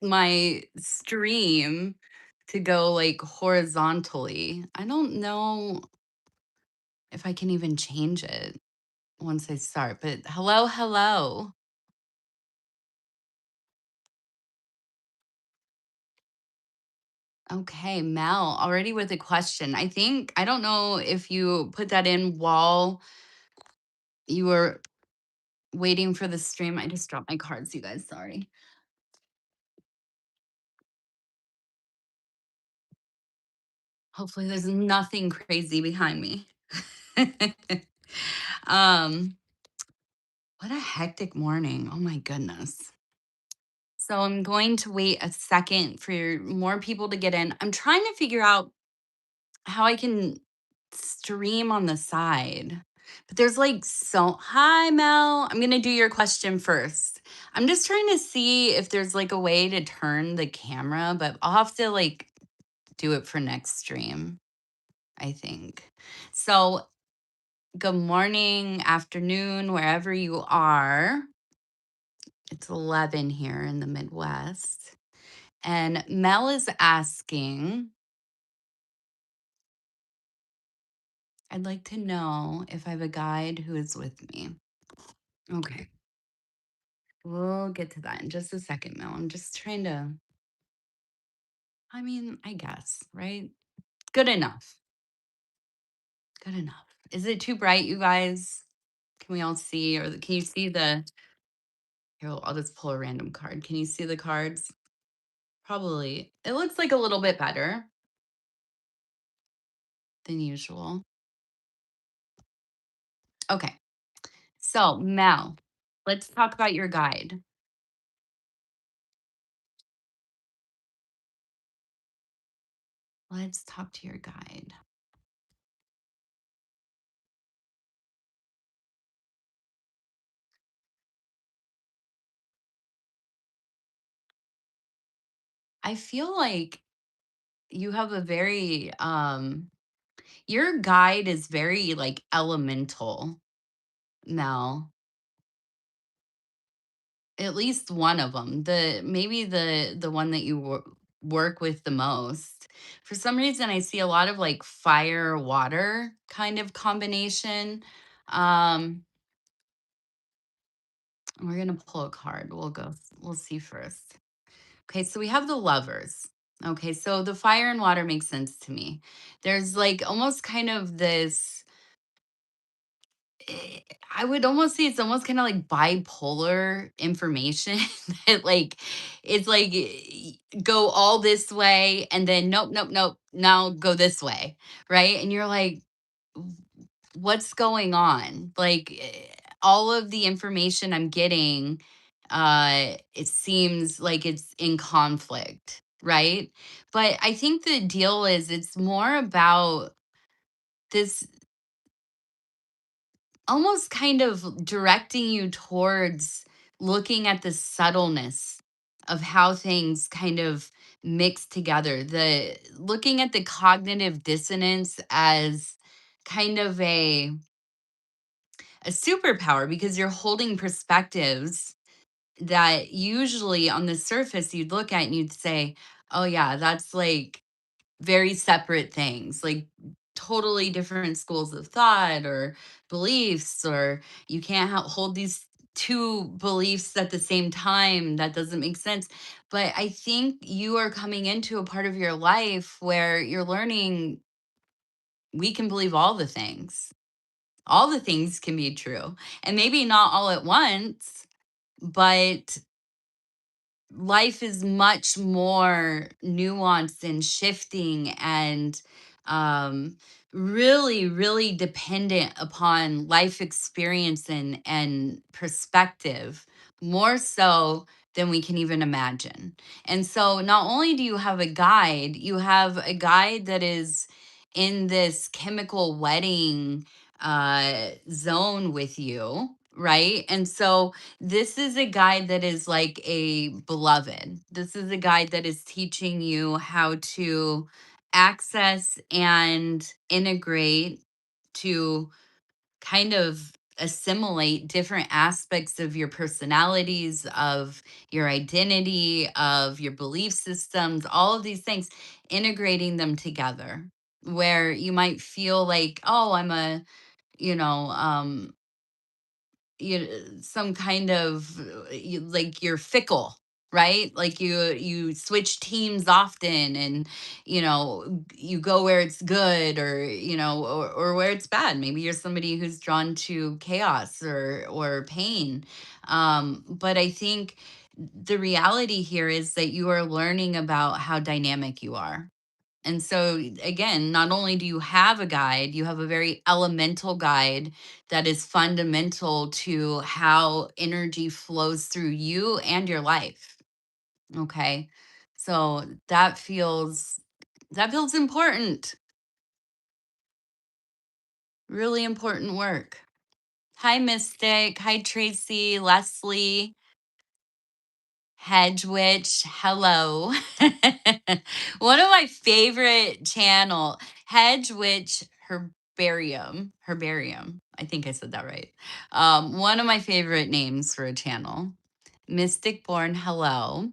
my stream to go like horizontally. I don't know if I can even change it once I start, but hello, hello. Okay, Mel, already with a question. I don't know if you put that in while you were waiting for the stream. I just dropped my cards, you guys. Sorry. Hopefully, there's nothing crazy behind me. um, what a hectic morning. Oh my goodness. So I'm going to wait a second for more people to get in. I'm trying to figure out how I can stream on the side. But there's like so hi Mel. I'm gonna do your question first. I'm just trying to see if there's like a way to turn the camera, but I'll have to like do it for next stream, I think. So good morning, afternoon, wherever you are. It's 11 here in the Midwest. And Mel is asking, I'd like to know if I have a guide who is with me. Okay. We'll get to that in just a second, Mel. I'm just trying to, I mean, I guess, right? Good enough. Good enough. Is it too bright, you guys? Can we all see, or can you see the, here, I'll just pull a random card. Can you see the cards? Probably. It looks like a little bit better than usual. Okay. So, Mel, let's talk about your guide. Let's talk to your guide. I feel like you have a very your guide is very like elemental, Mel. At least one of them. The maybe the one that you work with the most. For some reason I see a lot of like fire water kind of combination. Um we're going to pull a card. We'll see first. Okay, so we have the lovers. Okay, so the fire and water makes sense to me. There's like almost kind of this eh, I would almost say it's almost kind of like bipolar information that like it's like go all this way and then nope, nope, nope, now go this way, right? And you're like, what's going on? Like all of the information I'm getting, it seems like it's in conflict, right? But I think the deal is it's more about this almost kind of directing you towards looking at the subtleness of how things kind of mix together. The looking at the cognitive dissonance as kind of a superpower because you're holding perspectives that usually on the surface you'd look at and you'd say, "Oh yeah, that's like very separate things, like totally different schools of thought or beliefs, or you can't hold these two beliefs at the same time. That doesn't make sense." But I think you are coming into a part of your life where you're learning we can believe all the things. All the things can be true. And maybe not all at once, but life is much more nuanced and shifting and um really really dependent upon life experience and perspective more so than we can even imagine. And so not only do you have a guide, you have a guide that is in this chemical wedding zone with you, right? And so this is a guide that is like a beloved. This is a guide that is teaching you how to access and integrate to kind of assimilate different aspects of your personalities, of your identity, of your belief systems, all of these things, integrating them together. Where you might feel like, oh, I'm a, you know, some kind of like you're fickle, right? Like you switch teams often, and you go where it's good, or or where it's bad. Maybe you're somebody who's drawn to chaos or pain. But I think the reality here is that you are learning about how dynamic you are. And so, again, not only do you have a guide, you have a very elemental guide that is fundamental to how energy flows through you and your life. Okay. So that feels important. Really important work. Hi, Mystic. Hi, Tracy, Leslie. Hedge Witch, hello. One of my favorite channel, Hedge Witch Herbarium. I think I said that right. One of my favorite names for a channel. Mystic Born, hello.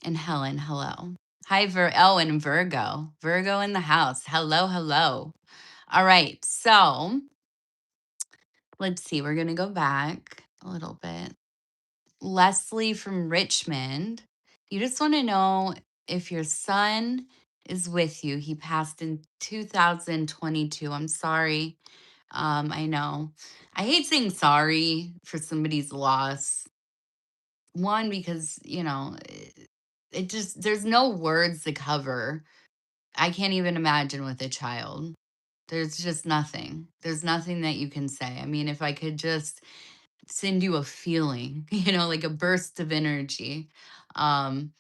And Helen, hello. Hi, and Virgo. Virgo in the house. Hello, hello. All right. So let's see. We're going to go back a little bit. Leslie from Richmond. You just want to know if your son is with you. He passed in 2022. I'm sorry. I know. I hate saying sorry for somebody's loss. One, because, it just, there's no words to cover. I can't even imagine with a child. There's just nothing. There's nothing that you can say. I mean, if I could just send you a feeling, like a burst of energy. Um,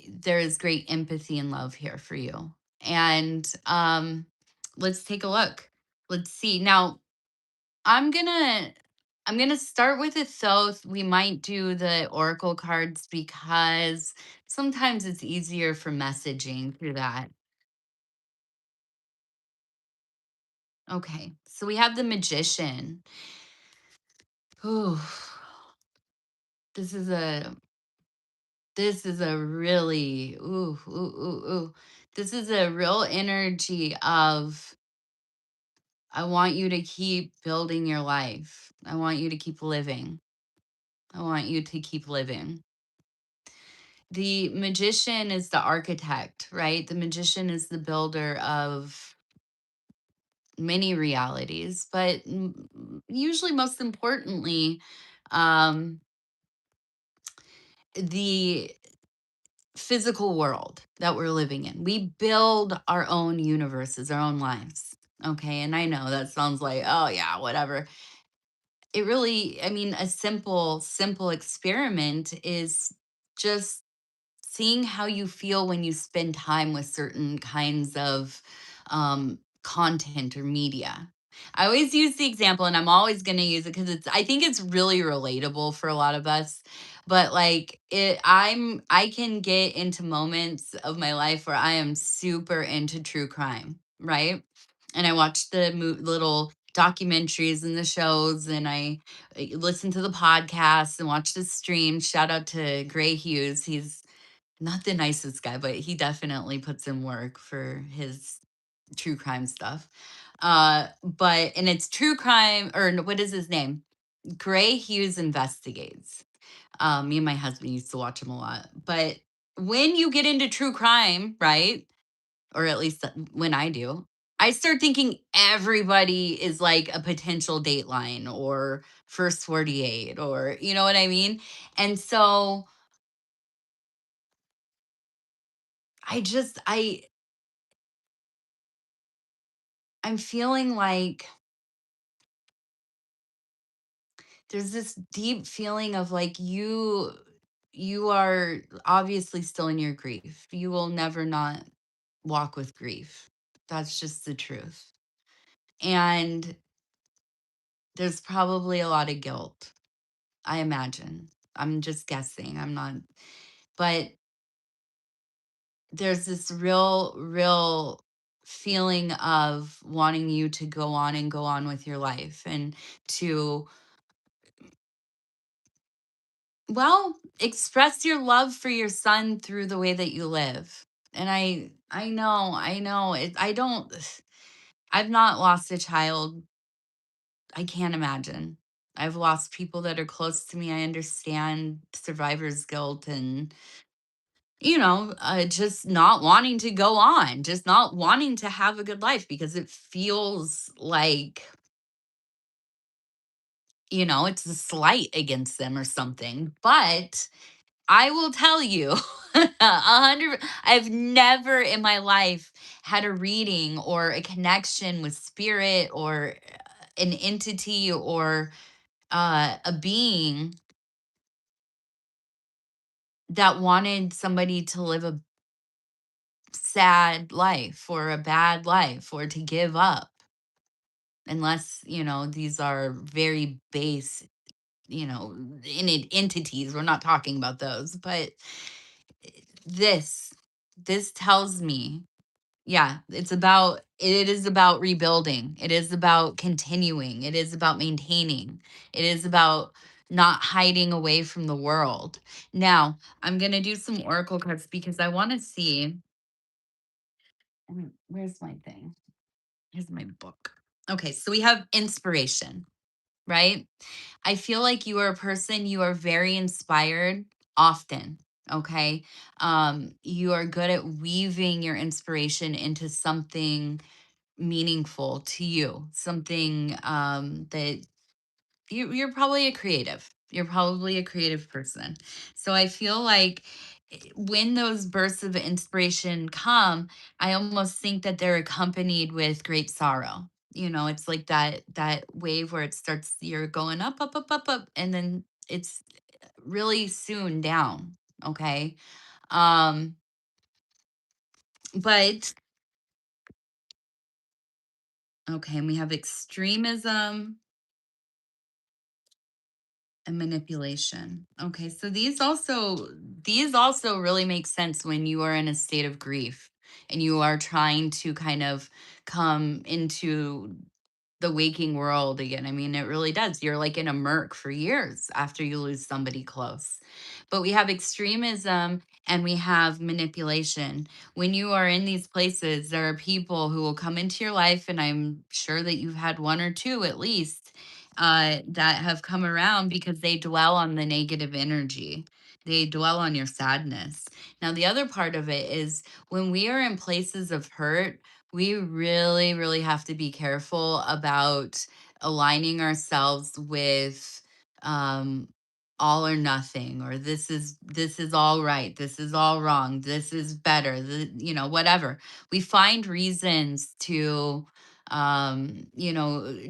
there is great empathy and love here for you. And let's take a look. Let's see. Now, I'm gonna I'm gonna start with a thoth. We might do the oracle cards because sometimes it's easier for messaging through that. Okay. So we have the magician. Ooh, this is a This is a really ooh. This is a real energy of I want you to keep building your life. I want you to keep living. I want you to keep living. The magician is the architect, right? The magician is the builder of many realities, but usually most importantly, um the physical world that we're living in. We build our own universes, our own lives. Okay. And I know that sounds like, oh, yeah, whatever. It really, I mean, a simple experiment is just seeing how you feel when you spend time with certain kinds of content or media. I always use the example, and I'm always going to use it because I think it's really relatable for a lot of us. But like I can get into moments of my life where I am super into true crime, right? And I watch the little documentaries and the shows, and I listen to the podcasts and watch the streams. Shout out to Gray Hughes. He's not the nicest guy, but he definitely puts in work for his true crime stuff. But and it's true crime, or what is his name? Gray Hughes Investigates. Me and my husband used to watch him a lot. But when you get into true crime, right? Or at least when I do, I start thinking everybody is like a potential Dateline or First 48, or you know what I mean? And so I I'm feeling like there's this deep feeling of like you are obviously still in your grief. You will never not walk with grief. That's just the truth. And there's probably a lot of guilt, I imagine. I'm just guessing. I'm not, but there's this real feeling of wanting you to go on and go on with your life and to, well, express your love for your son through the way that you live. And I know I don't I've not lost a child. I can't imagine. I've lost people that are close to me. I understand survivor's guilt and, just not wanting to go on, just not wanting to have a good life because it feels like, it's a slight against them or something. But I will tell you, 100, I've never in my life had a reading or a connection with spirit or an entity or a being that wanted somebody to live a sad life or a bad life or to give up, unless, these are very base, entities. We're not talking about those, but this, this tells me, yeah, it is about rebuilding. It is about continuing. It is about maintaining. It is about not hiding away from the world. Now, I'm going to do some oracle cards because I want to see. Where's my thing? Here's my book. Okay, so we have inspiration, right? I feel like you are a person, you are very inspired often. Okay. You are good at weaving your inspiration into something meaningful to you, something that you're probably a creative. You're probably a creative person. So I feel like when those bursts of inspiration come, I almost think that they're accompanied with great sorrow. It's like that wave where it starts, you're going up, up, up, up, up, and then it's really soon down. Okay. Um, but okay, and we have extremism and manipulation. Okay, so these also really make sense when you are in a state of grief and you are trying to kind of come into the waking world again. I mean, it really does. You're like in a murk for years after you lose somebody close. But we have extremism and we have manipulation. When you are in these places, there are people who will come into your life, and I'm sure that you've had one or two at least that have come around because they dwell on the negative energy. They dwell on your sadness. Now, the other part of it is when we are in places of hurt, we really, really have to be careful about aligning ourselves with um, all or nothing, or this is all right, this is all wrong, this is better, whatever. We find reasons to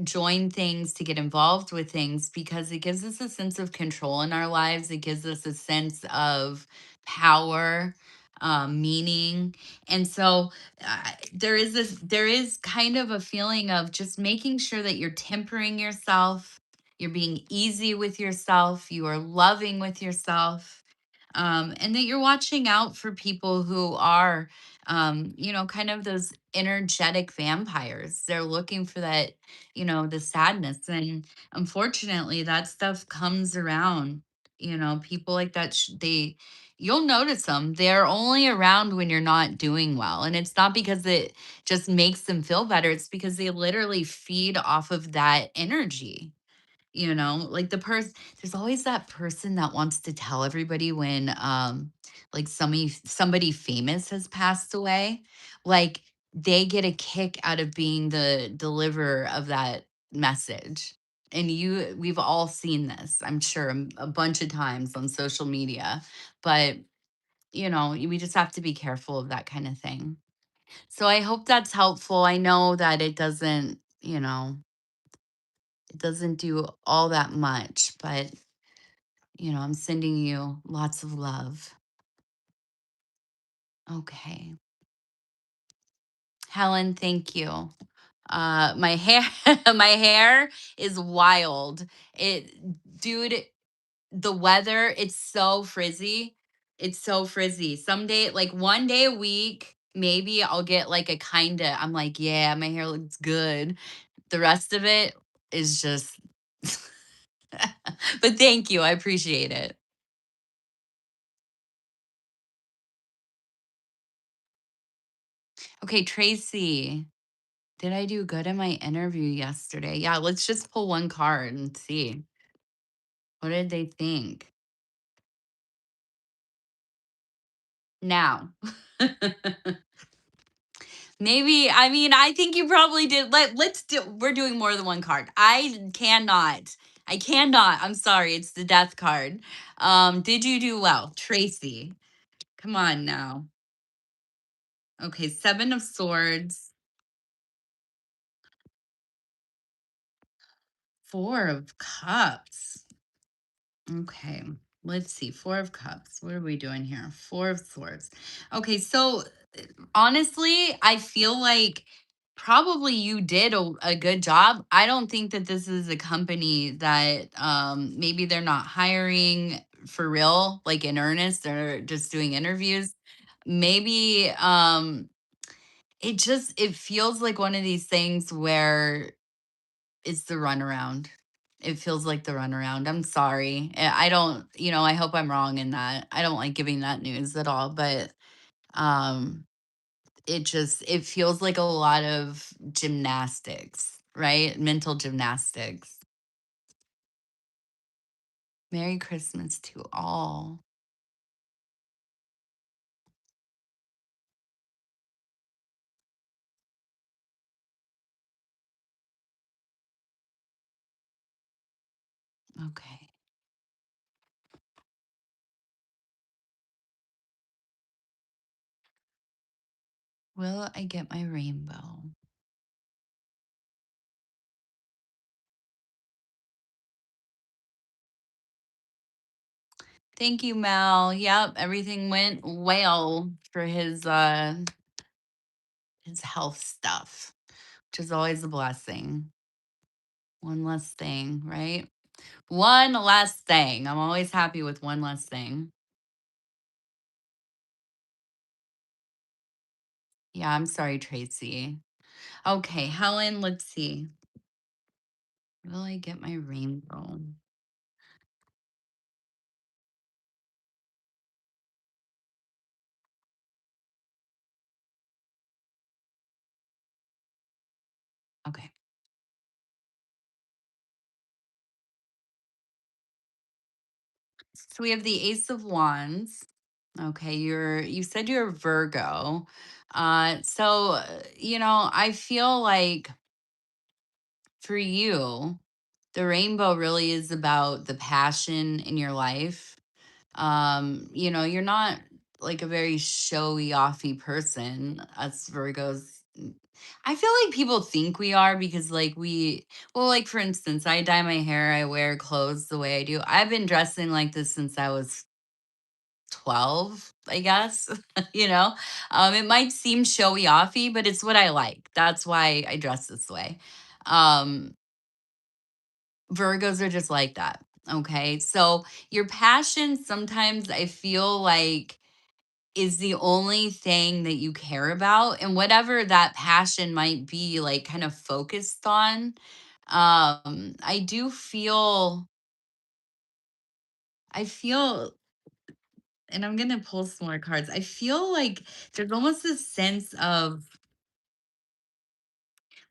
join things, to get involved with things because it gives us a sense of control in our lives. It gives us a sense of power, meaning. And so there is kind of a feeling of just making sure that you're tempering yourself, you're being easy with yourself, you are loving with yourself, and that you're watching out for people who are, kind of those energetic vampires. They're looking for that, the sadness. And unfortunately, that stuff comes around. People like that, you'll notice them. They're only around when you're not doing well. And it's not because it just makes them feel better, it's because they literally feed off of that energy. Like there's always that person that wants to tell everybody when like somebody famous has passed away, like they get a kick out of being the deliverer of that message. And we've all seen this, I'm sure, a bunch of times on social media. But we just have to be careful of that kind of thing. So I hope that's helpful. I know that it doesn't do all that much, but I'm sending you lots of love. Okay. Helen, thank you. My hair my hair is wild. It Dude, the weather, it's so frizzy. It's so frizzy. Some day, like one day a week, maybe I'll get like a kinda I'm like, "Yeah, my hair looks good." The rest of it is just but thank you, I appreciate it. Okay, Tracy, did I do good in my interview yesterday? Yeah, let's just pull one card and see. What did they think? Now. Maybe, I mean, I think you probably did. Let's do we're doing more than one card. I cannot. I cannot. I'm sorry. It's the death card. Did you do well? Tracy. Come on now. Okay, 7 of swords, 4 of cups. Okay. Let's see. 4 of cups. What are we doing here? 4 of swords. Okay, so honestly, I feel like probably you did a good job. I don't think that this is a company that maybe they're not hiring for real, like in earnest. They're just doing interviews. Maybe it feels like one of these things where it's the runaround. It feels like the runaround. I'm sorry. I don't, I hope I'm wrong in that. I don't like giving that news at all, but um it feels like a lot of gymnastics, right? Mental gymnastics. Merry Christmas to all. Okay. Will I get my rainbow? Thank you, Mel. Yep, everything went well for his health stuff, which is always a blessing. One less thing, right? One less thing. I'm always happy with one less thing. Yeah, I'm sorry, Tracy. Okay, Helen, let's see. Will I get my rainbow? Okay. So we have the Ace of Wands. Okay, you said you're Virgo. I feel like for you, the rainbow really is about the passion in your life. You're not like a very showy offy person. Us Virgos, I feel like people think we are because like for instance, I dye my hair, I wear clothes the way I do. I've been dressing like this since I was 12, I guess. you know it might seem showy offy, but it's what I like. That's why I dress this way. um Virgos are just like that. Okay, so your passion sometimes I feel like is the only thing that you care about, and whatever that passion might be like kind of focused on. I feel and I'm gonna pull some more cards. I feel like there's almost a sense of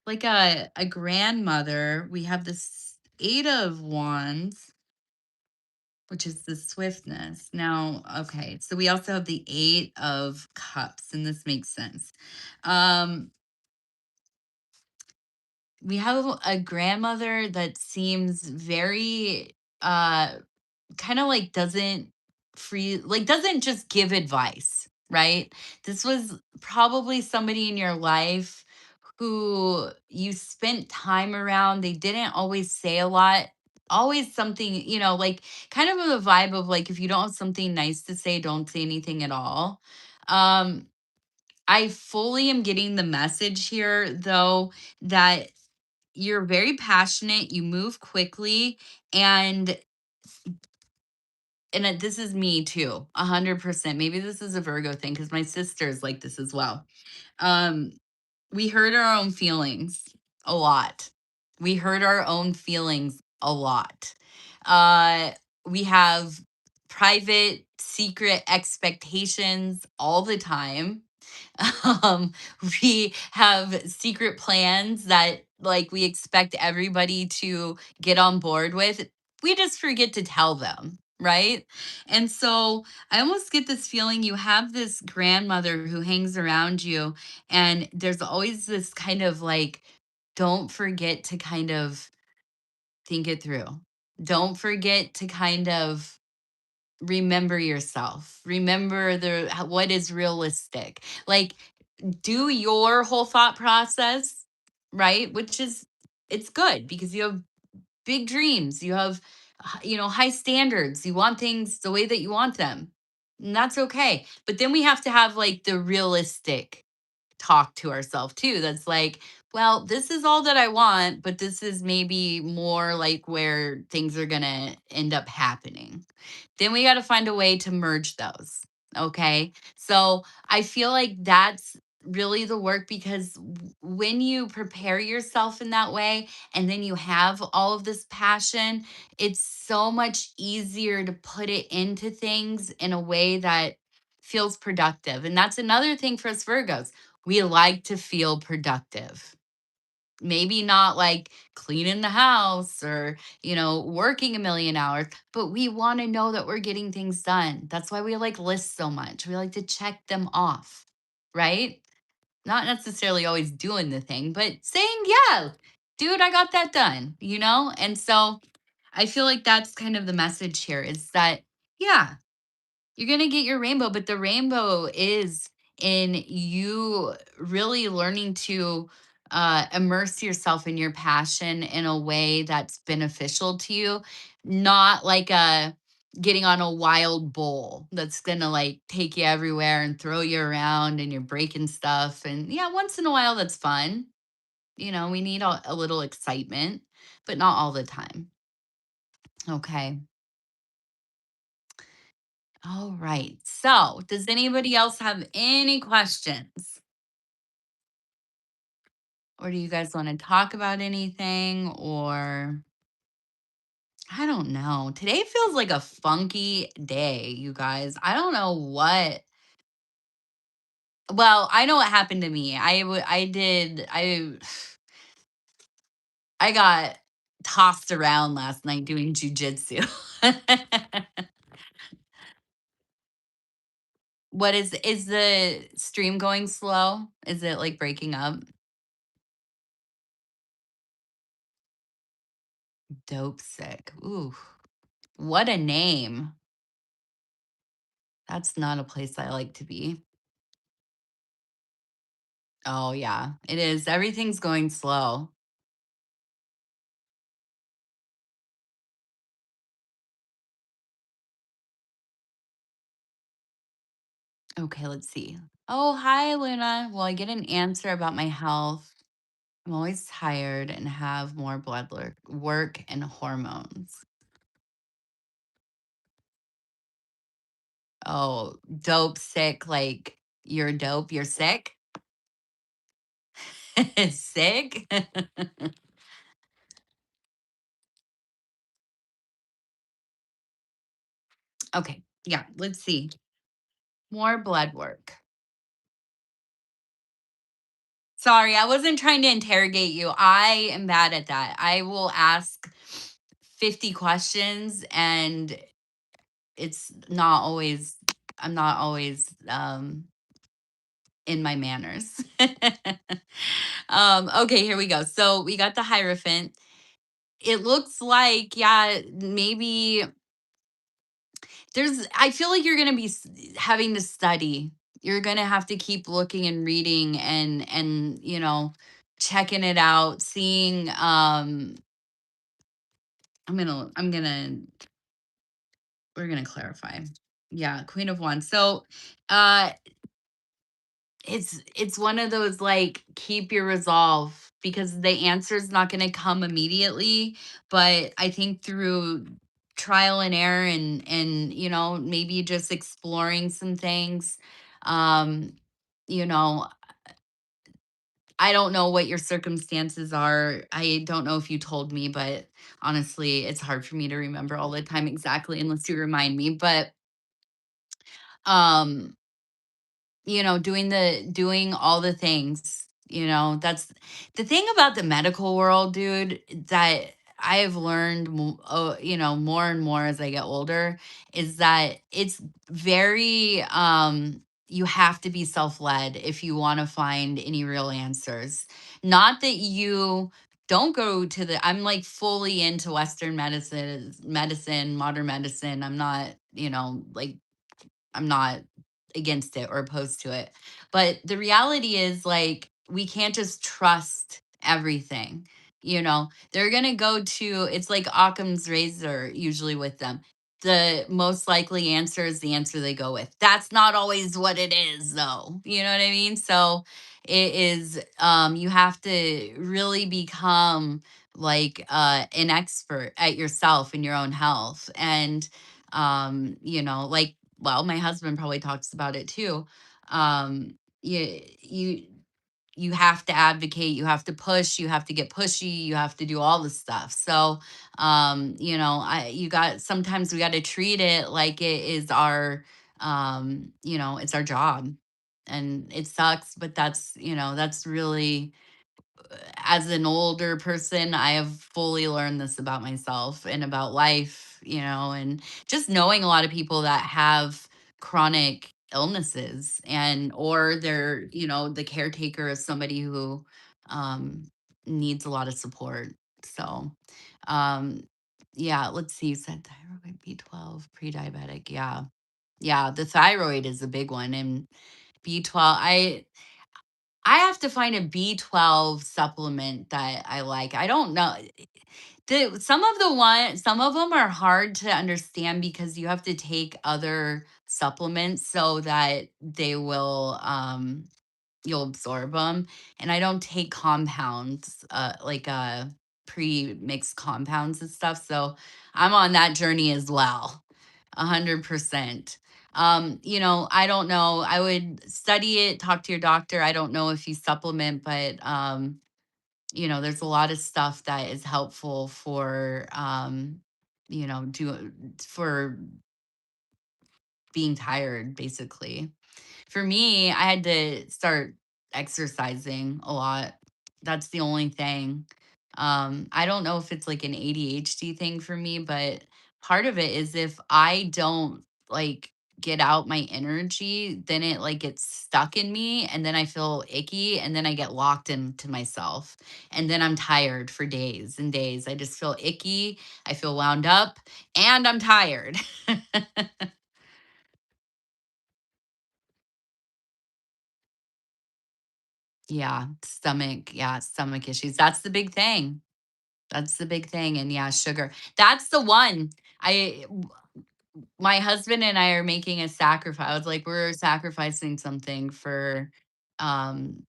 like a grandmother. We have this 8 of wands, which is the swiftness. Now, okay, so we also have the 8 of cups, and this makes sense. um we have a grandmother that seems very kind of like doesn't just give advice, right? This was probably somebody in your life who you spent time around. They didn't always say a lot, always something, like kind of a vibe of like, if you don't have something nice to say, don't say anything at all. um I fully am getting the message here, though, that you're very passionate, you move quickly, and and this is me too, 100%. Maybe this is a Virgo thing because my sister's like this as well. Um, we hurt our own feelings a lot. We hurt our own feelings a lot. Uh, we have private, secret expectations all the time. um we have secret plans that like we expect everybody to get on board with. We just forget to tell them, right? And so I almost get this feeling you have this grandmother who hangs around you, and there's always this kind of like, don't forget to kind of think it through, don't forget to kind of remember yourself, remember what is realistic, like do your whole thought process, right? Which is, it's good because you have big dreams, you have high standards, you want things the way that you want them. And that's okay. But then we have to have like the realistic talk to ourselves too. That's like, well, this is all that I want, but this is maybe more like where things are going to end up happening. Then we got to find a way to merge those. Okay. So I feel like that's really the work because when you prepare yourself in that way and then you have all of this passion, it's so much easier to put it into things in a way that feels productive. And that's another thing for us Virgos. We like to feel productive. Maybe not like cleaning the house or, working a million hours, but we want to know that we're getting things done. That's why we like lists so much. We like to check them off, right? Not necessarily always doing the thing, but saying, yeah, dude, I got that done? And so I feel like that's kind of the message here is that, yeah, you're going to get your rainbow, but the rainbow is in you really learning to immerse yourself in your passion in a way that's beneficial to you, not like a getting on a wild bull that's going to like take you everywhere and throw you around and you're breaking stuff. And yeah, once in a while, that's fun. We need a little excitement, but not all the time. Okay. All right. So, does anybody else have any questions? Or do you guys want to talk about anything? Or I don't know. Today feels like a funky day, you guys. I don't know what. Well, I know what happened to me. I got tossed around last night doing jujitsu. What is the stream going slow? Is it like breaking up? Dope sick. Ooh, what a name. That's not a place I like to be. Oh, yeah, it is. Everything's going slow. Okay, let's see. Oh, hi, Luna. Will I get an answer about my health? I'm always tired and have more work and hormones. Oh, dope sick. Like you're dope, you're sick? Sick? Okay, yeah, let's see. More blood work. Sorry, I wasn't trying to interrogate you. I am bad at that. I will ask 50 questions and it's not always I'm not always in my manners. Okay, here we go. So we got the Hierophant. It looks like, yeah, maybe I feel like you're going to be having to study. You're going to have to keep looking and reading and checking it out, seeing I'm going to we're going to clarify. Yeah, Queen of Wands. So, uh it's one of those like keep your resolve because the answer is not going to come immediately, but I think through trial and error, and maybe just exploring some things. um you know I don't know what your circumstances are. I don't know if you told me, but honestly, it's hard for me to remember all the time exactly unless you remind me. But um doing all the things, that's the thing about the medical world, dude, that I have learned more and more as I get older, is that it's very you have to be self-led if you want to find any real answers. Not that you don't go to the I'm like fully into Western medicine, modern medicine. I'm not against it or opposed to it. But the reality is, like, we can't just trust everything. They're going to go to, it's like Occam's razor usually with them. The most likely answer is the answer they go with. That's not always what it is, though. You know what I mean? So it is, you have to really become like an expert at yourself and your own health. And, like, well, my husband probably talks about it too. You you you have to advocate, you have to push, you have to get pushy, you have to do all the stuff. So I you got sometimes we got to treat it like it is our it's our job. And it sucks, but that's really, as an older person, I have fully learned this about myself and about life, and just knowing a lot of people that have chronic illnesses, and or they're, the caretaker of somebody who um needs a lot of support. So, um yeah, let's see. You said thyroid, B12, pre-diabetic. Yeah. Yeah, the thyroid is a big one. And B12, I have to find a B12 supplement that I like. I don't know. Some of them are hard to understand because you have to take other supplements so that you'll absorb them. And I don't take compounds, like pre-mixed compounds and stuff. So I'm on that journey as well. 100%. I don't know. I would study it, talk to your doctor. I don't know if you supplement, but there's a lot of stuff that is helpful for for being tired, basically. For me, I had to start exercising a lot. That's the only thing. I don't know if it's like an ADHD thing for me, but part of it is if I don't like get out my energy, then it like gets stuck in me and then I feel icky and then I get locked into myself. And then I'm tired for days and days. I just feel icky, I feel wound up, and I'm tired. Yeah, stomach issues. That's the big thing. That's the big thing. And yeah, sugar. That's the one. I My husband and I are making a sacrifice. Like, we're sacrificing something for um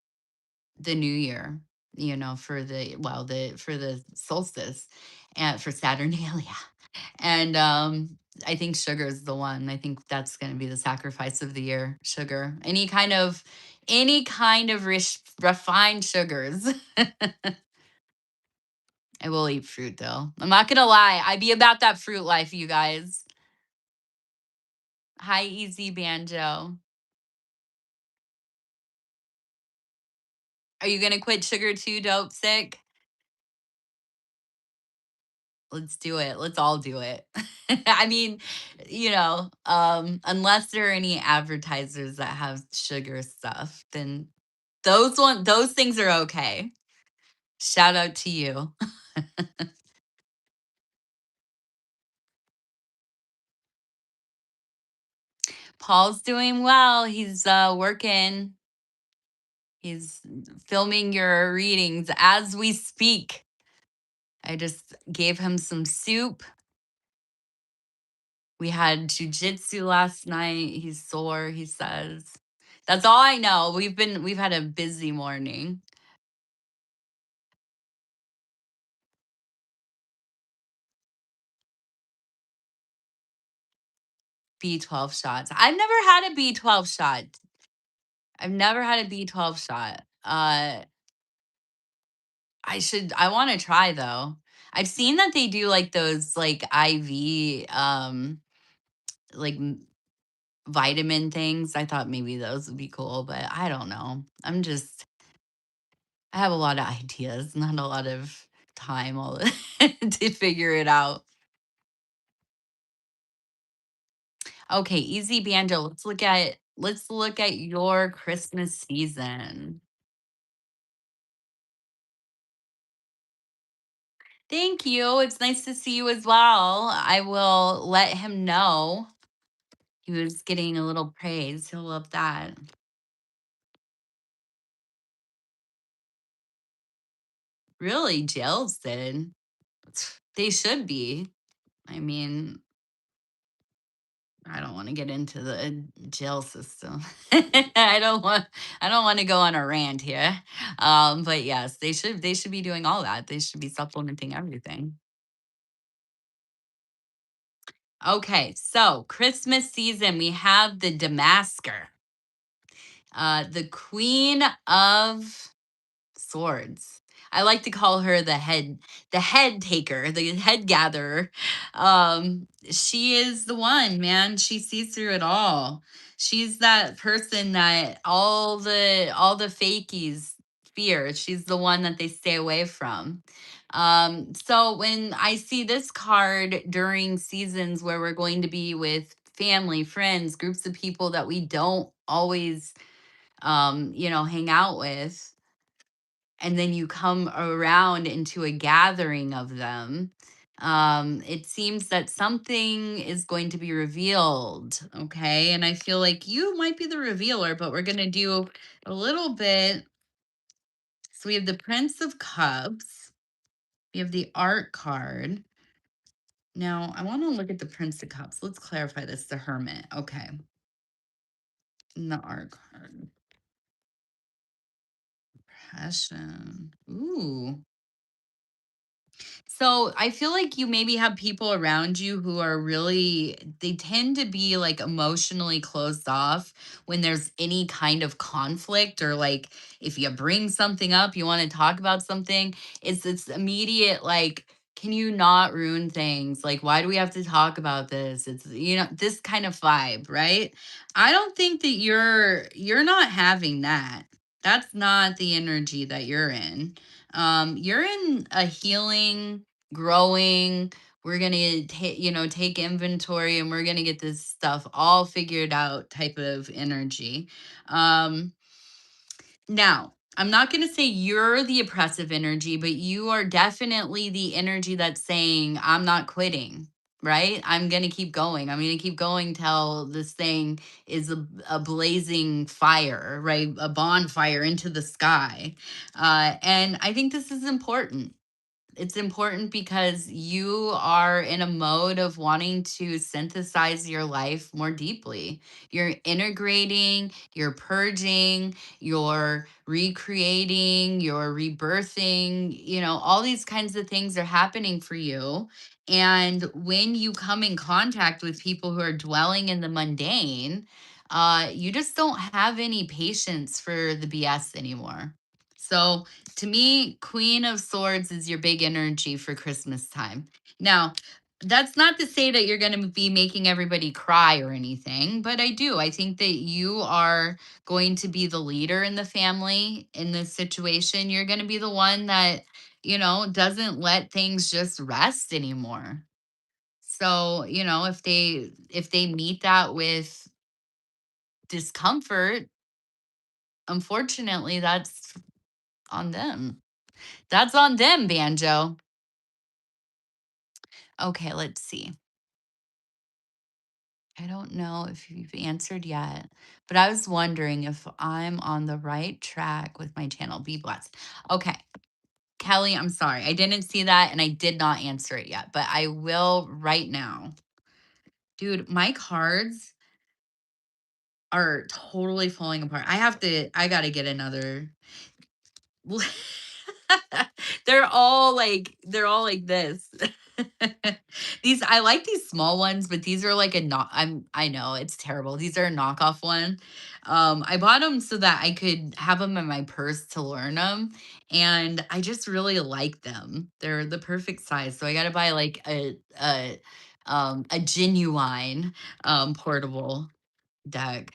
the new year, for the solstice and for Saturnalia. And I think sugar is the one. I think that's going to be the sacrifice of the year. Sugar. Any kind of refined sugars. I will eat fruit though. I'm not gonna lie. I be about that fruit life, you guys. Hi, Easy Banjo. Are you gonna quit sugar too, dope sick? Let's do it. Let's all do it. I mean, unless there are any advertisers that have sugar stuff, then those things are okay. Shout out to you. Paul's doing well. He's working. He's filming your readings as we speak. I just gave him some soup. We had jujitsu last night. He's sore, he says. That's all I know. We've had a busy morning. B12 shots. I've never had a B12 shot. I've never had a B12 shot. I wanna try though. I've seen that they do like those like IV, like vitamin things. I thought maybe those would be cool, but I don't know. I have a lot of ideas, not a lot of time all to figure it out. Okay, easy banjo. Let's look at your Christmas season. Thank you. It's nice to see you as well. I will let him know he was getting a little praise. He'll love that. Really, jails did. They should be. I mean, I don't want to get into the jail system. I don't want to go on a rant here. But yes, they should be doing all that. They should be supplementing everything. Okay, so Christmas season, we have the Damasker, the Queen of Swords. I like to call her the head taker, the head gatherer. She is the one, man. She sees through it all. She's that person that all the fakies fear. She's the one that they stay away from. So when I see this card during seasons where we're going to be with family, friends, groups of people that we don't always hang out with, and then you come around into a gathering of them, it seems that something is going to be revealed. Okay, and I feel like you might be the revealer, but we're going to do a little bit. So we have the Prince of Cups, we have the art card. Now I want to look at the Prince of Cups. Let's clarify this. The Hermit. Okay, and the art card. Passion. Ooh. So I feel like you maybe have people around you who are really, they tend to be like emotionally closed off when there's any kind of conflict, or like if you bring something up, you want to talk about something, it's immediate like, can you not ruin things? Like, why do we have to talk about this? It's this kind of vibe, right? I don't think that you're not having that. That's not the energy that you're in. You're in a healing, growing, we're going to take inventory and we're going to get this stuff all figured out type of energy. um Now, I'm not going to say you're the oppressive energy, but you are definitely the energy that's saying, I'm not quitting, right? I'm going to keep going. I'm going to keep going till this thing is a blazing fire, right? A bonfire into the sky. And I think this is important. It's important because you are in a mode of wanting to synthesize your life more deeply. You're integrating, you're purging, you're recreating, you're rebirthing, all these kinds of things are happening for you. And when you come in contact with people who are dwelling in the mundane, you just don't have any patience for the BS anymore. So, to me, Queen of Swords is your big energy for Christmas time. Now, that's not to say that you're going to be making everybody cry or anything, but I do. I think that you are going to be the leader in the family in this situation. You're going to be the one that, doesn't let things just rest anymore. So, if they meet that with discomfort, unfortunately, that's on them. That's on them, Banjo. Okay, let's see. I don't know if you've answered yet, but I was wondering if I'm on the right track with my channel. Be blessed. Okay, Kelly, I'm sorry. I didn't see that and I did not answer it yet, but I will right now. Dude, my cards are totally falling apart. I got to get another. They're all like this. These I like these small ones, but these are like a not I know it's terrible. These are a knockoff one. I bought them so that I could have them in my purse to learn them, and I just really like them. They're the perfect size. So I got to buy like a genuine portable deck.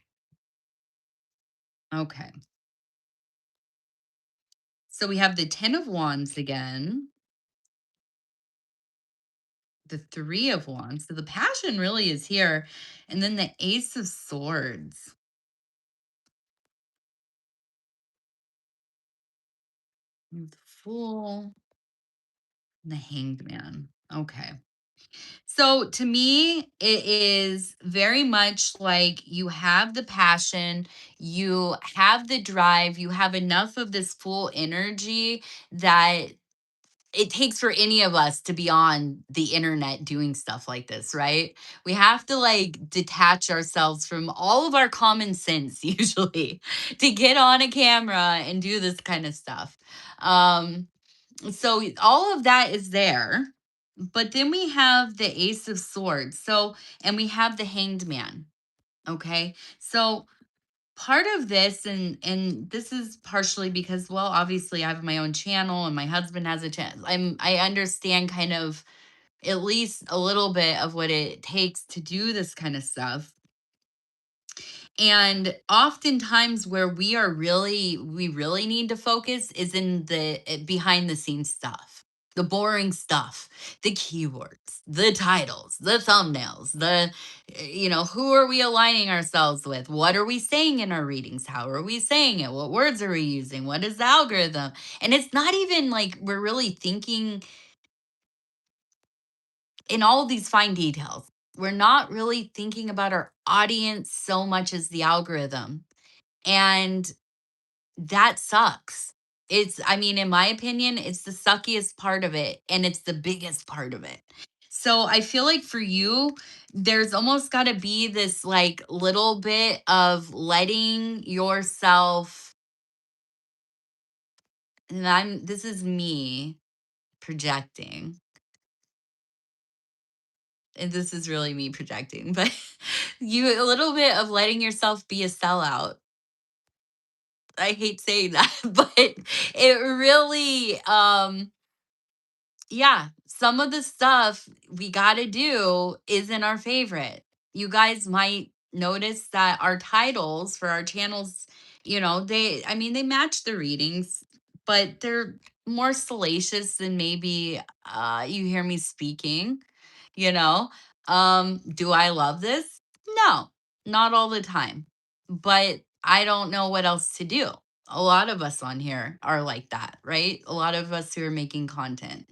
Okay. So we have the 10 of wands again, the 3 of wands. So the passion really is here, and then the ace of swords. The Fool, and the Hanged Man. Okay. So to me, it is very much like you have the passion, you have the drive, you have enough of this full energy that it takes for any of us to be on the internet doing stuff like this, right? We have to like detach ourselves from all of our common sense usually to get on a camera and do this kind of stuff. Um, so all of that is there, but then we have the ace of swords, so and we have the hanged man. Okay, so part of this, and this is partially because, well, obviously I have my own channel and my husband has a channel. I understand kind of at least a little bit of what it takes to do this kind of stuff. And oftentimes where we really need to focus is in the behind the scenes stuff. The boring stuff, the keywords, the titles, the thumbnails, who are we aligning ourselves with? What are we saying in our readings? How are we saying it? What words are we using? What is the algorithm? And it's not even like we're really thinking in all of these fine details. We're not really thinking about our audience so much as the algorithm. And that sucks. I mean, in my opinion, it's the suckiest part of it and it's the biggest part of it. So I feel like for you, there's almost got to be this like little bit of letting yourself, and this is me projecting, and this is really me projecting, but a little bit of letting yourself be a sellout. I hate saying that, but it really, yeah, some of the stuff we got to do isn't our favorite. You guys might notice that our titles for our channels, I mean, they match the readings, but they're more salacious than maybe you hear me speaking, you know? Do I love this? No, not all the time, but I don't know what else to do. A lot of us on here are like that, right? A lot of us who are making content.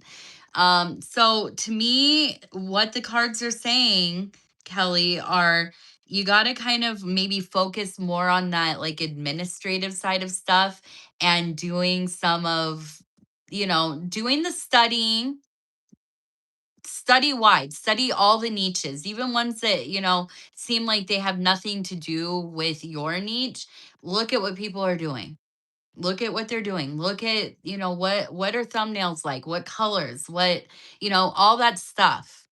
So to me, what the cards are saying, Kelly, are you got to kind of maybe focus more on that like administrative side of stuff and doing some of, doing the studying, study wide, study all the niches, even ones that, seem like they have nothing to do with your niche. Look at what people are doing. Look at what they're doing. Look at, what are thumbnails like? What colors? All that stuff.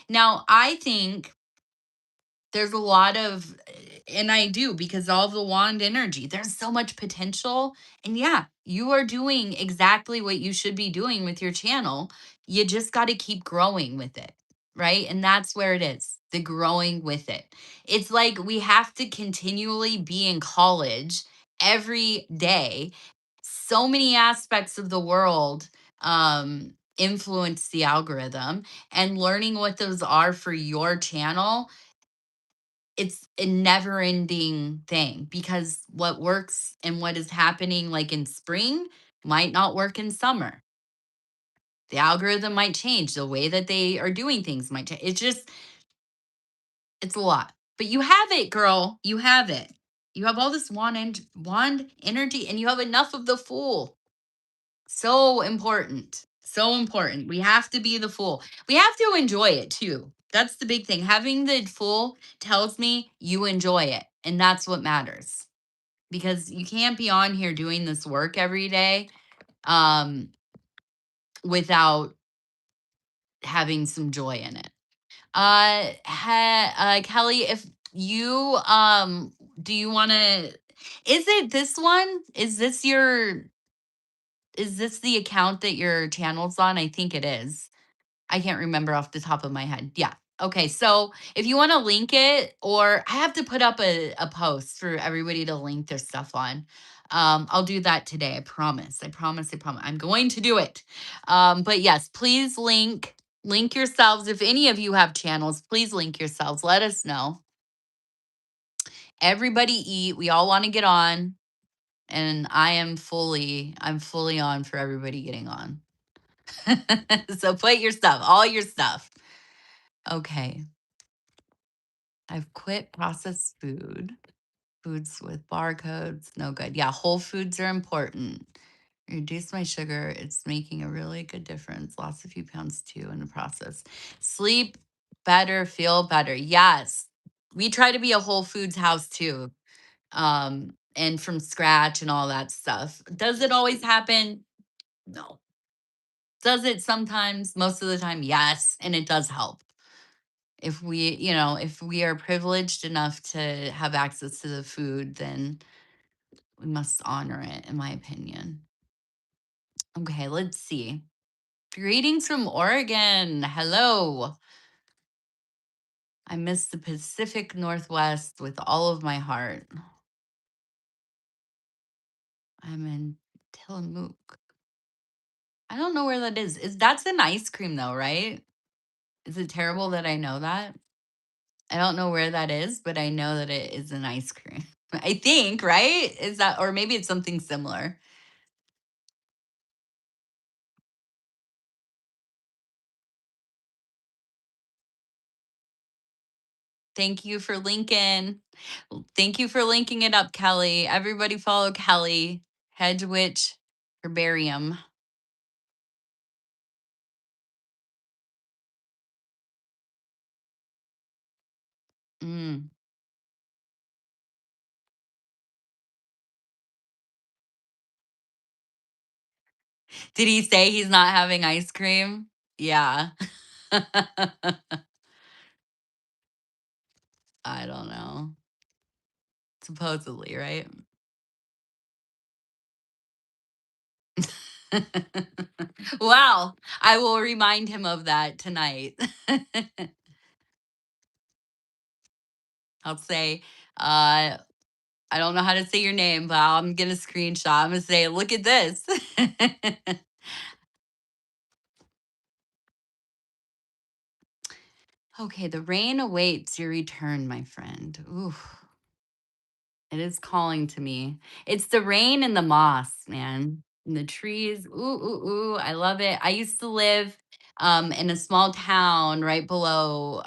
Now, I think there's a lot of, and I do because all the wand energy, there's so much potential. And yeah, you are doing exactly what you should be doing with your channel. You just got to keep growing with it. Right. And that's where it is, the growing with it. It's like we have to continually be in college every day. So many aspects of the world influence the algorithm, and learning what those are for your channel, it's a never ending thing because what works and what is happening like in spring might not work in summer. The algorithm might change. The way that they are doing things might change. It's a lot. But you have it, girl. You have it. You have all this wand energy and you have enough of the fool. So important. So important. We have to be the fool. We have to enjoy it too. That's the big thing. Having the fool tells me you enjoy it. And that's what matters. Because you can't be on here doing this work every day um without having some joy in it. Kelly, if you do you want to, is it this one? Is this the account that your channel's on? I think it is. I can't remember off the top of my head. Yeah. Okay. So if you want to link it, or I have to put up a post for everybody to link their stuff on. I'll do that today. I promise. I promise. I promise. I'm going to do it. But yes, please link yourselves. If any of you have channels, please link yourselves. Let us know. Everybody eat. We all want to get on. And I'm fully on for everybody getting on. So put your stuff, all your stuff. Okay. I've quit processed food. Foods with barcodes, no good. Yeah, whole foods are important. Reduce my sugar. It's making a really good difference. Lost a few pounds too in the process. Sleep better, feel better. Yes. We try to be a whole foods house too. And from scratch and all that stuff. Does it always happen? No. Does it sometimes? Most of the time, yes. And it does help. If if we are privileged enough to have access to the food, then we must honor it, in my opinion. Okay, let's see. Greetings from Oregon. Hello. I miss the Pacific Northwest with all of my heart. I'm in Tillamook. I don't know where that is. Is that's an ice cream though, right? Is it terrible that I know that? I don't know where that is, but I know that it is an ice cream. I think, right? Is that, or maybe it's something similar. Thank you for linking. Thank you for linking it up, Kelly. Everybody follow Kelly. Hedge Witch Herbarium. Mm. Did he say he's not having ice cream? Yeah. I don't know. Supposedly, right? Wow. I will remind him of that tonight. I'll say, I don't know how to say your name, but I'm gonna screenshot. I'm gonna say, look at this. Okay, the rain awaits your return, my friend. Ooh, it is calling to me. It's the rain and the moss, man. And the trees. Ooh, ooh, ooh. I love it. I used to live in a small town right below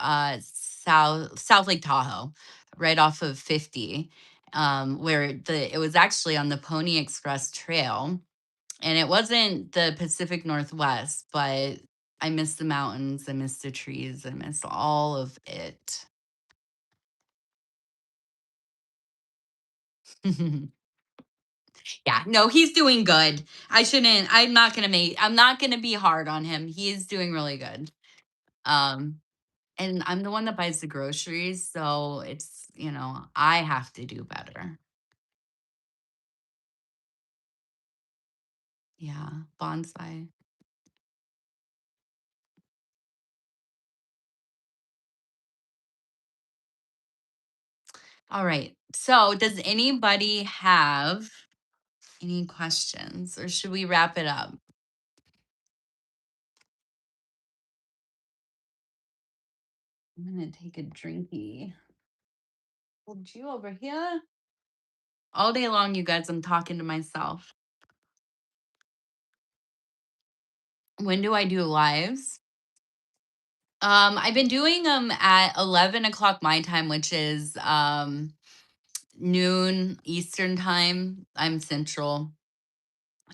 South Lake Tahoe, right off of 50, where it was actually on the Pony Express Trail. And it wasn't the Pacific Northwest, but I miss the mountains, I miss the trees, I miss all of it. Yeah, no, he's doing good. I'm not gonna be hard on him. He is doing really good. Um, and I'm the one that buys the groceries, so it's, I have to do better. Yeah, bonsai. All right. So, does anybody have any questions, or should we wrap it up? I'm gonna take a drinky. Hold you over here. All day long, you guys, I'm talking to myself. When do I do lives? I've been doing them at 11 o'clock my time, which is noon Eastern time. I'm Central.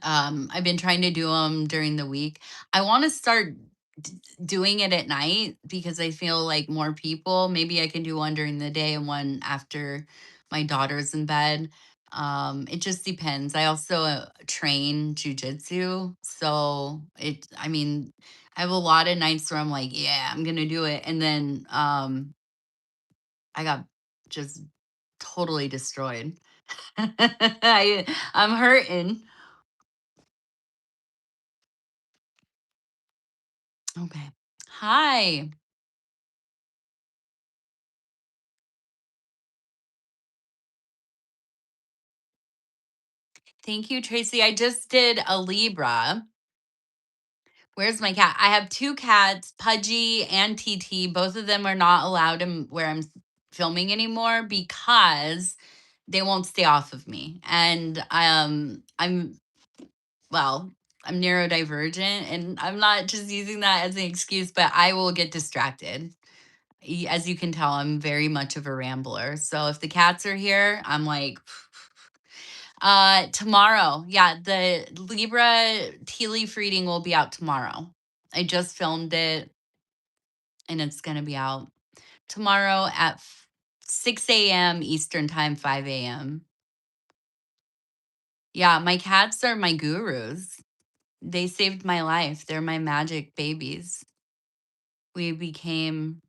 I've been trying to do them during the week. I want to start doing it at night because I feel like more people. Maybe I can do one during the day and one after my daughter's in bed. It just depends. I also train jujitsu, so I mean, I have a lot of nights where I'm like, yeah, I'm gonna do it. And then I got just totally destroyed. I'm hurting. Okay. Hi. Thank you, Tracy. I just did a Libra. Where's my cat? I have two cats, Pudgy and TT. Both of them are not allowed in where I'm filming anymore because they won't stay off of me. And well, I'm neurodivergent, and I'm not just using that as an excuse, but I will get distracted. As you can tell, I'm very much of a rambler. So if the cats are here, I'm like, tomorrow. Yeah, the Libra tea leaf reading will be out tomorrow. I just filmed it and it's going to be out tomorrow at 6 a.m. Eastern time, 5 a.m. Yeah, my cats are my gurus. They saved my life. They're my magic babies. We became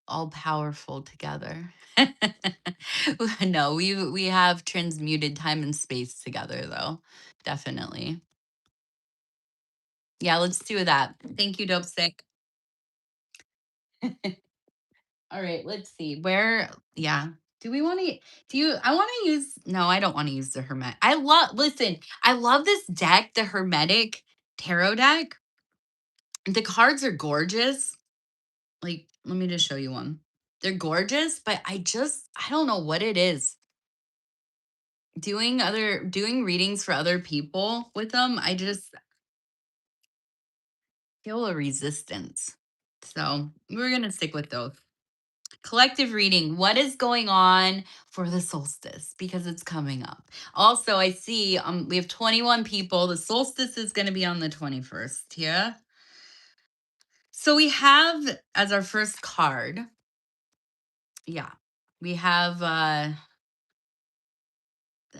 all powerful together. No, we have transmuted time and space together though. Definitely. Yeah, let's do that. Thank you, Dope Sick. All right, let's see. Where yeah. Do we want to do you I want to use no, I don't want to use the hermet. I love listen, I love this deck, the Hermetic Tarot deck. The cards are gorgeous. Like, let me just show you one. They're gorgeous, but I don't know what it is. Doing readings for other people with them, I just feel a resistance. So, we're going to stick with those. Collective reading. What is going on for the solstice because it's coming up. Also, I see we have 21 people. The solstice is going to be on the 21st, yeah? So we have as our first card, yeah. We have a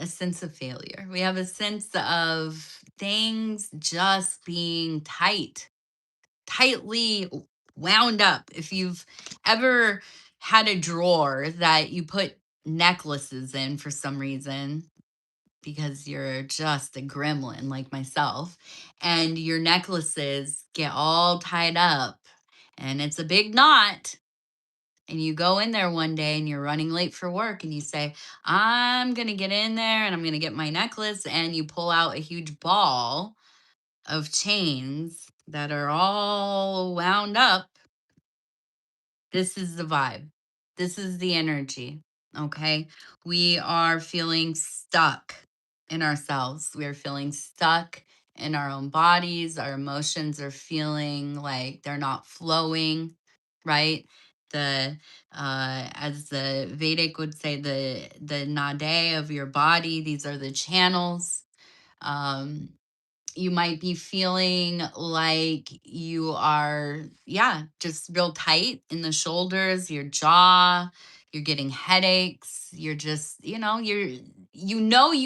sense of failure. We have a sense of things just being tightly wound up. If you've ever had a drawer that you put necklaces in for some reason, because you're just a gremlin like myself, and your necklaces get all tied up and it's a big knot. And you go in there one day and you're running late for work and you say, I'm going to get in there and I'm going to get my necklace. And you pull out a huge ball of chains that are all wound up. This is the vibe. This is the energy. Okay. We are feeling stuck in ourselves. We are feeling stuck in our own bodies. Our emotions are feeling like they're not flowing, right? The as the Vedic would say, the nade of your body, these are the channels. Um, you might be feeling like you are, yeah, just real tight in the shoulders, your jaw, you're getting headaches, you're just, you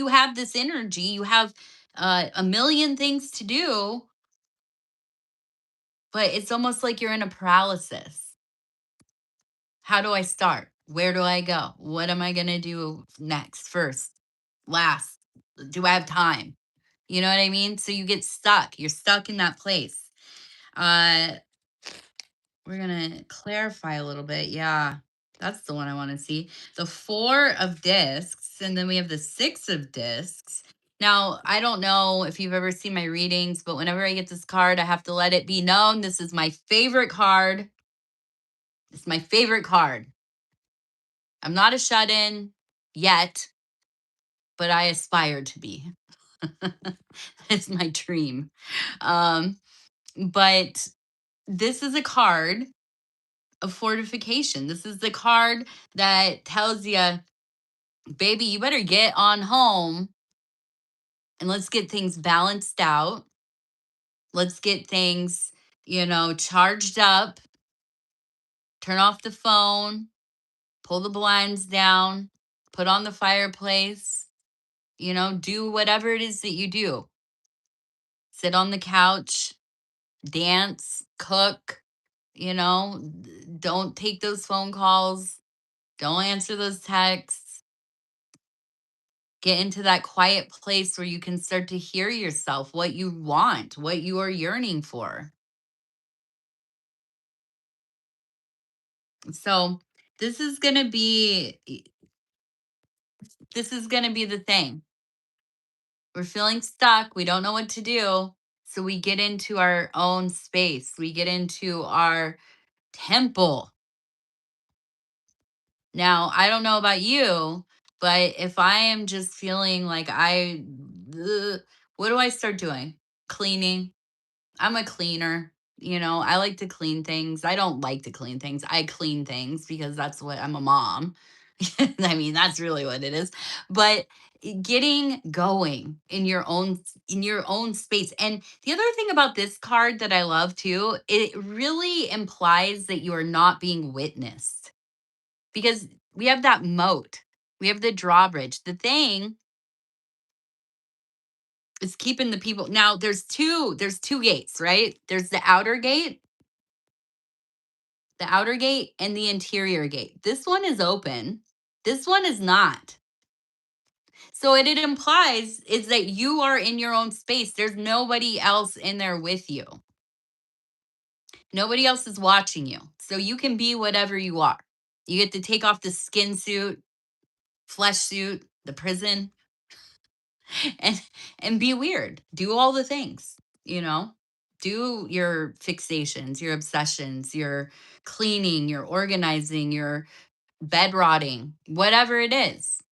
have this energy, you have a million things to do, but it's almost like you're in a paralysis. How do I start? Where do I go? What am I going to do next, first, last? Do I have time? You know what I mean? So you get stuck. You're stuck in that place. Uh, we're gonna clarify a little bit. Yeah, that's the one I want to see. The four of discs, and then we have the six of discs. Now, I don't know if you've ever seen my readings, but whenever I get this card, I have to let it be known this is my favorite card. It's my favorite card. I'm not a shut in yet, but I aspire to be. It's my dream. Um, but this is a card of fortification. This is the card that tells you, baby, you better get on home and let's get things balanced out. Let's get things, charged up. Turn off the phone, pull the blinds down, put on the fireplace, do whatever it is that you do. Sit on the couch, dance, cook, don't take those phone calls, don't answer those texts. Get into that quiet place where you can start to hear yourself, what you want, what you are yearning for. So, this is going to be this is going to be the thing. We're feeling stuck, we don't know what to do. So we get into our own space. We get into our temple. Now, I don't know about you, but if I am just feeling like ugh, what do I start doing? Cleaning. I'm a cleaner. I like to clean things. I don't like to clean things. I clean things because that's what I'm a mom. I mean, that's really what it is. But getting going in your own space. And the other thing about this card that I love too, it really implies that you are not being witnessed because we have that moat. We have the drawbridge. The thing is keeping the people. Now there's two gates, right? There's the outer gate and the interior gate. This one is open. This one is not. So what it implies is that you are in your own space. There's nobody else in there with you. Nobody else is watching you. So you can be whatever you are. You get to take off the skin suit, flesh suit, the prison, and and be weird. Do all the things, you know? Do your fixations, your obsessions, your cleaning, your organizing, your bed rotting, whatever it is.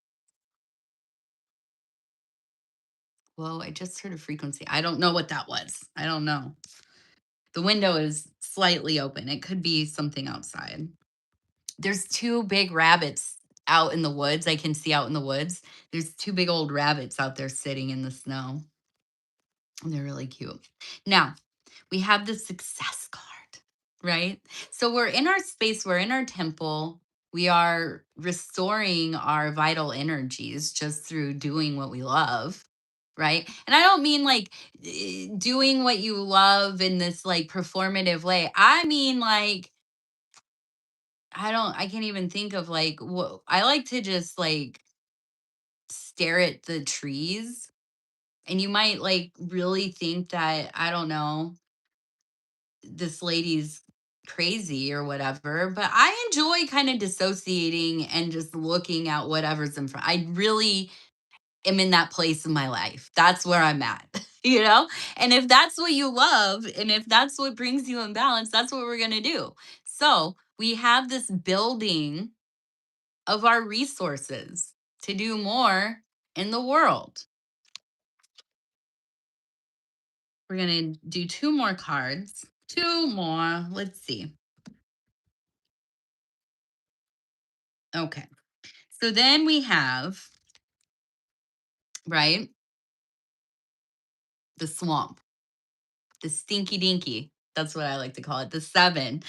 Whoa, I just heard a frequency. I don't know what that was. I don't know. The window is slightly open. It could be something outside. There's two big rabbits out in the woods. I can see out in the woods. There's two big old rabbits out there sitting in the snow. And they're really cute. Now, we have the success card, right? So we're in our space, we're in our temple. We are restoring our vital energies just through doing what we love, right? And I don't mean like doing what you love in this like performative way. I mean like I can't even think of like what I like to just like stare at the trees. And you might like really think that I don't know, this lady's crazy or whatever, but I enjoy kind of dissociating and just looking at whatever's in front. I really am in that place in my life. That's where I'm at, you know? And if that's what you love and if that's what brings you in balance, that's what we're going to do. So, we have this building of our resources to do more in the world. We're going to do two more cards. Two more. Let's see. Okay. So then we have, right, the swamp, the stinky dinky. That's what I like to call it. The seven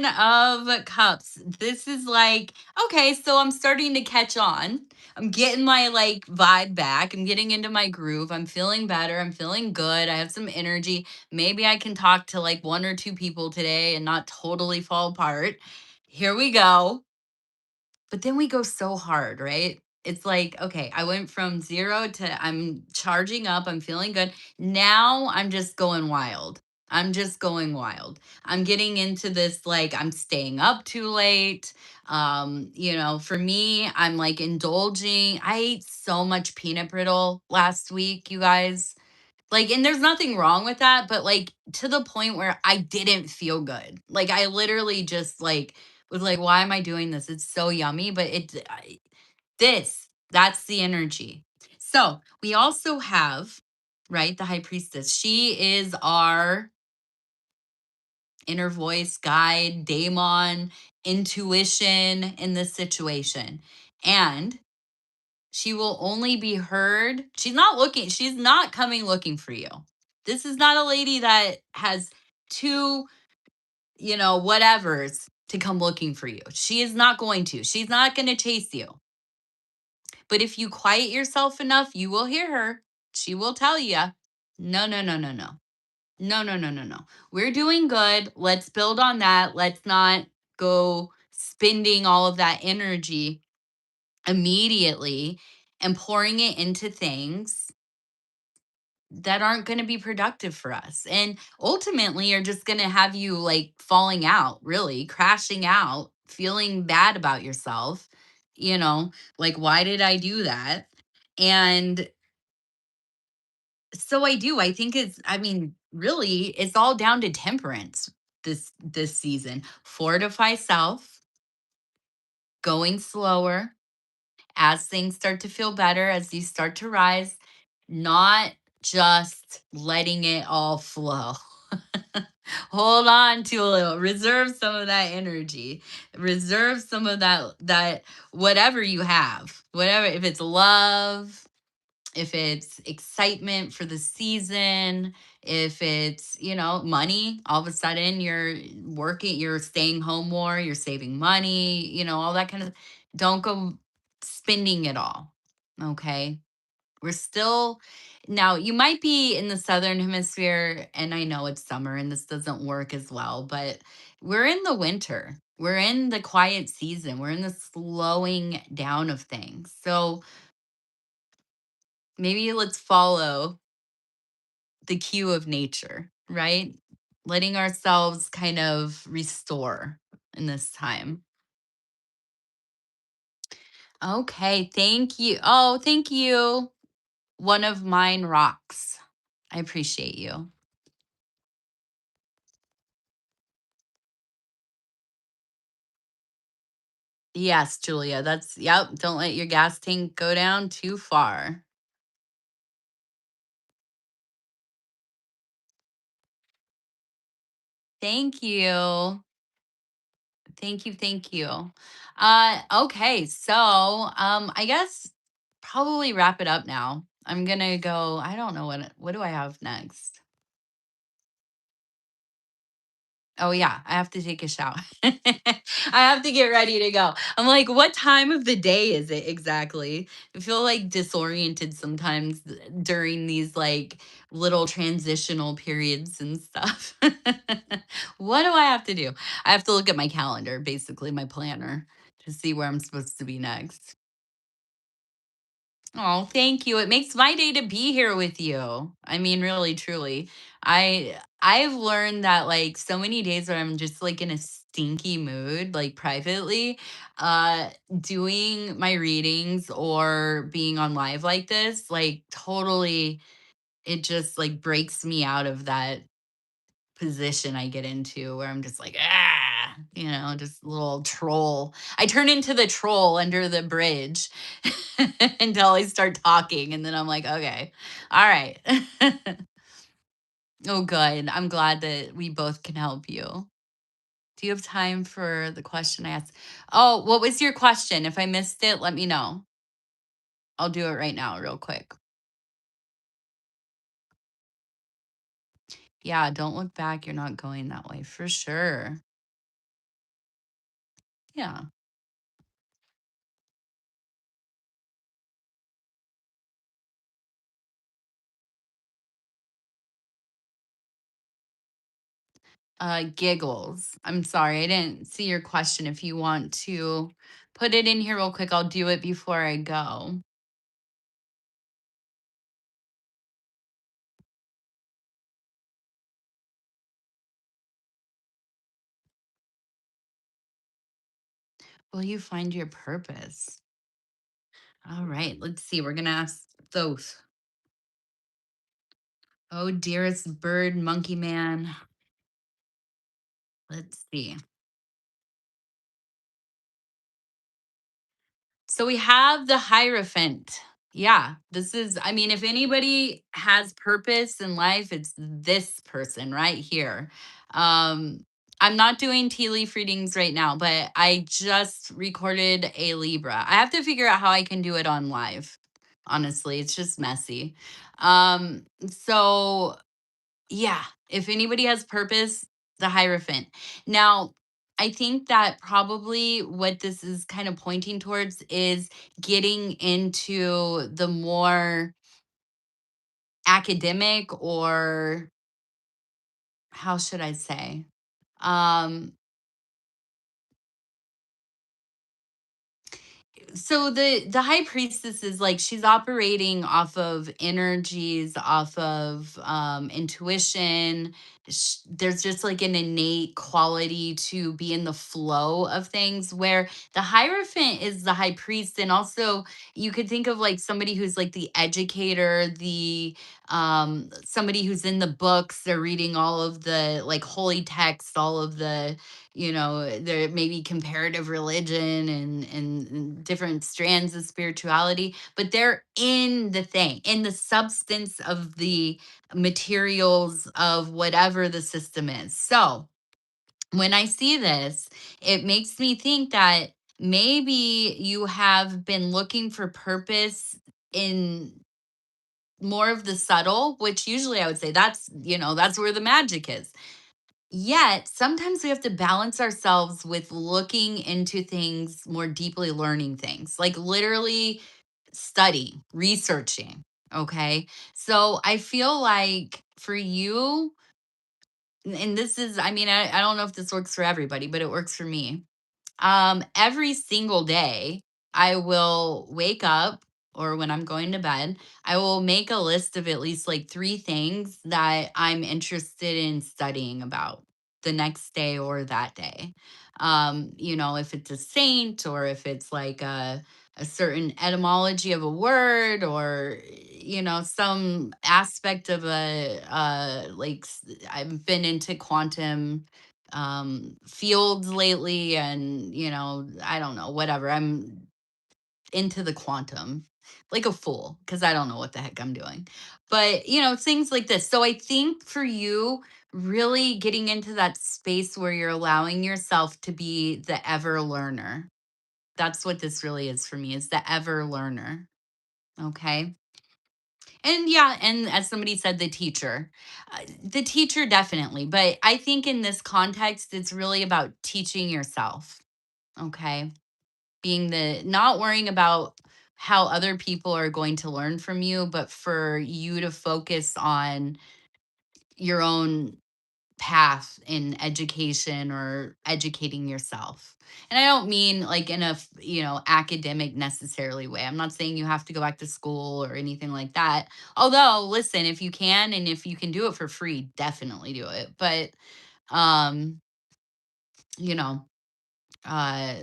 of cups. This is like, okay, so I'm starting to catch on. I'm getting my like vibe back. I'm getting into my groove. I'm feeling better. I'm feeling good. I have some energy. Maybe I can talk to like one or two people today and not totally fall apart. Here we go. But then we go so hard, right? It's like, okay, I went from 0 to I'm charging up, I'm feeling good. Now I'm just going wild. I'm just going wild. I'm getting into this like I'm staying up too late. For me, I'm like indulging. I ate so much peanut brittle last week, you guys. Like, and there's nothing wrong with that, but like to the point where I didn't feel good. Like, I literally just like was like, why am I doing this? It's so yummy, but that's the energy. So we also have, right, the high priestess. She is our inner voice, guide, daemon, intuition in this situation. And she will only be heard. She's not coming looking for you. This is not a lady that has two, whatevers to come looking for you. She is not going to. She's not going to chase you. But if you quiet yourself enough, you will hear her. She will tell you, no, no, no, no, no. No, no, no, no, no. We're doing good. Let's build on that. Let's not go spending all of that energy immediately and pouring it into things that aren't going to be productive for us and ultimately are just going to have you like falling out, really crashing out, feeling bad about yourself, you know, like why did I do that? And so I think it's, I mean, really it's all down to temperance this season. Fortify self, going slower, as things start to feel better, as you start to rise, not just letting it all flow. Hold on to a little, reserve some of that energy, reserve some of that whatever you have, whatever, if it's love, if it's excitement for the season, if it's, money, all of a sudden you're working, you're staying home more, you're saving money, all that kind of, don't go spending it all. Okay. We're still, now you might be in the southern hemisphere, and I know it's summer and this doesn't work as well, but we're in the winter. We're in the quiet season. We're in the slowing down of things. So maybe let's follow the cue of nature, right? Letting ourselves kind of restore in this time. Okay, thank you. Oh, thank you. One of mine rocks. I appreciate you. Yes, Julia, that's, yep. Don't let your gas tank go down too far. Thank you. Thank you. Thank you. Okay, so I guess probably wrap it up now. I'm gonna go. I don't know what do I have next? Oh yeah, I have to take a shower. I have to get ready to go. I'm like, what time of the day is it exactly? I feel like disoriented sometimes during these like little transitional periods and stuff. What do I have to do? I have to look at my calendar, basically my planner, to see where I'm supposed to be next. Oh, thank you. It makes my day to be here with you. I mean, really, truly. I've learned that like so many days where I'm just like in a stinky mood, like privately, uh doing my readings or being on live like this, like totally it just like breaks me out of that position I get into where I'm just like, just a little troll. I turn into the troll under the bridge until I start talking. And then I'm like, okay, all right. Oh, good. I'm glad that we both can help you. Do you have time for the question I asked? Oh, what was your question? If I missed it, let me know. I'll do it right now, real quick. Yeah, don't look back. You're not going that way for sure. Yeah. Giggles. I'm sorry, I didn't see your question. If you want to put it in here real quick, I'll do it before I go. Will you find your purpose? All right, let's see. We're gonna ask those. Oh, dearest bird, monkey man. Let's see. So we have the Hierophant. Yeah, this is, I mean, if anybody has purpose in life, it's this person right here. Um, I'm not doing tea leaf readings right now, but I just recorded a Libra. I have to figure out how I can do it on live. Honestly, it's just messy. So yeah, if anybody has purpose, the Hierophant. Now, I think that probably what this is kind of pointing towards is getting into the more academic or how should I say? Um, so the high priestess is like she's operating off of energies, off of intuition. There's just like an innate quality to be in the flow of things, where the hierophant is the high priest. And also you could think of like somebody who's like the educator, the somebody who's in the books, they're reading all of the like holy text, all of the, there may be comparative religion and different strands of spirituality, but they're in the thing, in the substance of the materials of whatever the system is. So when I see this, it makes me think that maybe you have been looking for purpose in more of the subtle, which usually I would say that's where the magic is. Yet, sometimes we have to balance ourselves with looking into things more deeply, learning things, like literally studying, researching. Okay. So I feel like for you, and this is, I mean, I don't know if this works for everybody, but it works for me. Every single day, I will wake up, or when I'm going to bed, I will make a list of at least like three things that I'm interested in studying about the next day or that day. If it's a saint, or if it's like a certain etymology of a word, or some aspect of I've been into quantum fields lately, and I don't know, whatever, I'm into the quantum like a fool because I don't know what the heck I'm doing, but things like this. So I think for you, really getting into that space where you're allowing yourself to be the ever learner, that's what this really is for me, is the ever learner. Okay. And yeah, and as somebody said, the teacher definitely. But I think in this context, it's really about teaching yourself. Okay. Being not worrying about how other people are going to learn from you, but for you to focus on your own path in education or educating yourself. And I don't mean like in a, academic necessarily way. I'm not saying you have to go back to school or anything like that. Although, listen, if you can and if you can do it for free, definitely do it. But um, you know, uh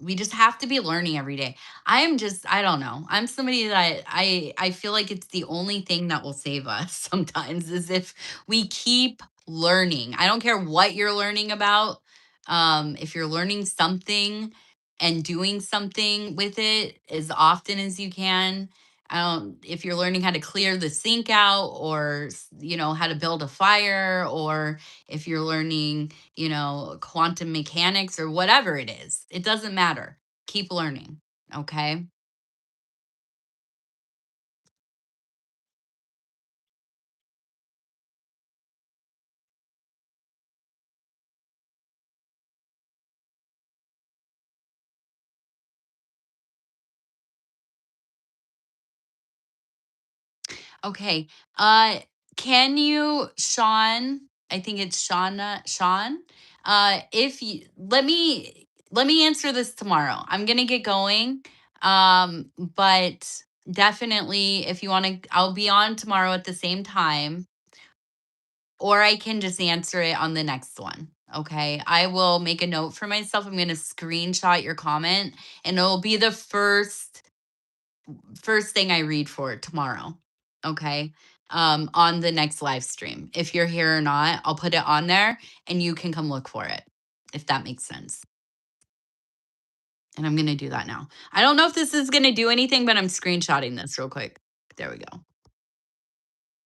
we just have to be learning every day. I don't know. I'm somebody that I feel like it's the only thing that will save us sometimes, is if we keep learning. I don't care what you're learning about. If you're learning something and doing something with it as often as you can. I don't If you're learning how to clear the sink out, or how to build a fire, or if you're learning quantum mechanics or whatever it is. It doesn't matter. Keep learning. Okay. Okay. Uh, can you, Sean? I think it's Sean. If you let me answer this tomorrow. I'm gonna get going. But definitely, if you want to, I'll be on tomorrow at the same time, or I can just answer it on the next one. Okay. I will make a note for myself. I'm going to screenshot your comment, and it'll be the first thing I read for tomorrow. Okay. On the next live stream. If you're here or not, I'll put it on there and you can come look for it, if that makes sense. And I'm going to do that now. I don't know if this is going to do anything, but I'm screenshotting this real quick. There we go.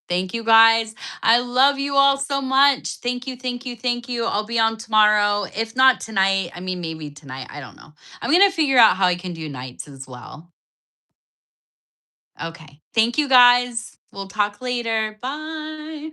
Thank you guys. I love you all so much. Thank you, thank you, thank you. I'll be on tomorrow. If not tonight, I mean, maybe tonight. I don't know. I'm going to figure out how I can do nights as well. Okay. Thank you guys. We'll talk later. Bye.